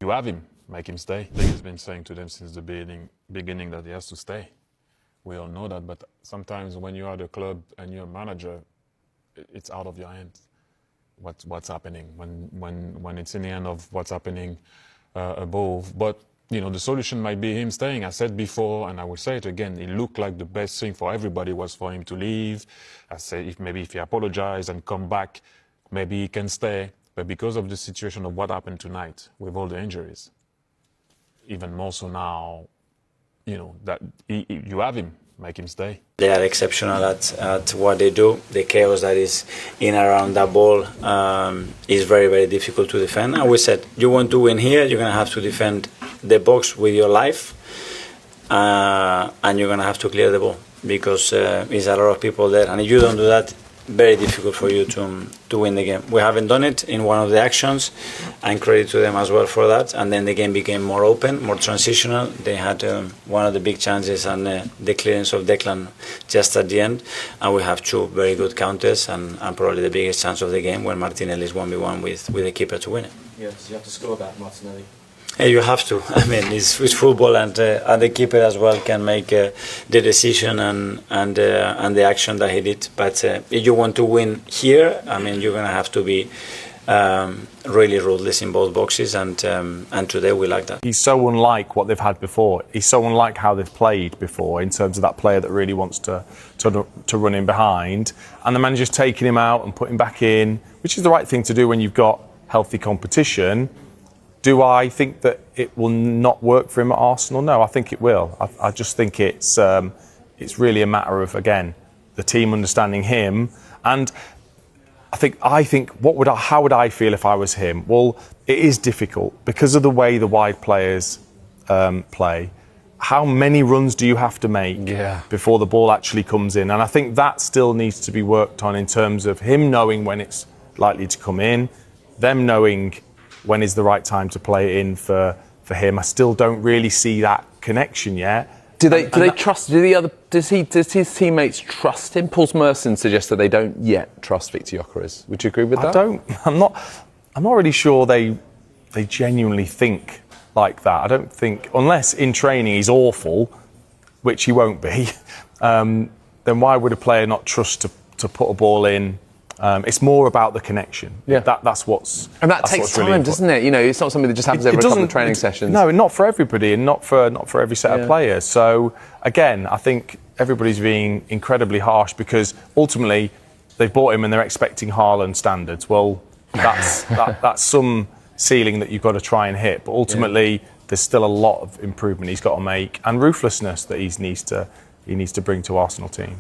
You have him, make him stay. I think he's been saying to them since the beginning that he has to stay. We all know that, but sometimes when you are the club and you're a manager, it's out of your hands. What's happening when it's in the hand of what's happening above. But you know, the solution might be him staying. I said before, and I will say it again, it looked like the best thing for everybody was for him to leave. I said if he apologized and come back, maybe he can stay. But because of the situation of what happened tonight with all the injuries, even more so now, you know, that you have him, make him stay. They are exceptional at what they do. The chaos that is in around that ball is very, very difficult to defend. And we said, you want to win here, you're going to have to defend the box with your life, and you're going to have to clear the ball, because there's a lot of people there. And if you don't do that, very difficult for you to win the game. We haven't done it in one of the actions, and credit to them as well for that. And then the game became more open, more transitional. They had one of the big chances and the clearance of Declan just at the end. And we have two very good counters and probably the biggest chance of the game when Martinelli is 1v1 with the keeper to win it. Yeah, so you have to score that, Martinelli. Yeah, you have to. I mean, it's football, and the keeper as well can make the decision and the action that he did. But if you want to win here, I mean, you're going to have to be really ruthless in both boxes, and today we like that. He's so unlike what they've had before. He's so unlike how they've played before in terms of that player that really wants to run in behind. And the manager's taking him out and putting him back in, which is the right thing to do when you've got healthy competition. Do I think that it will not work for him at Arsenal? No, I think it will. I just think it's really a matter of, again, the team understanding him. And I think how would I feel if I was him? Well, it is difficult because of the way the wide players play. How many runs do you have to make before the ball actually comes in? And I think that still needs to be worked on in terms of him knowing when it's likely to come in, them knowing when is the right time to play it in for him. I still don't really see that connection yet. Does his teammates trust him? Paul Merson suggests that they don't yet trust Victor Gyökeres. Would you agree with that? I'm not really sure they genuinely think like that. I don't think, unless in training he's awful, which he won't be, then why would a player not trust to put a ball in? It's more about the connection. Yeah, that's what's. And that takes time, really, doesn't it? You know, it's not something that just happens over a couple of training sessions. No, not for everybody, and not for every set of players. So again, I think everybody's being incredibly harsh because ultimately they've bought him and they're expecting Haaland standards. Well, that's some ceiling that you've got to try and hit. But ultimately, there's still a lot of improvement he's got to make, and ruthlessness that he needs to bring to Arsenal team.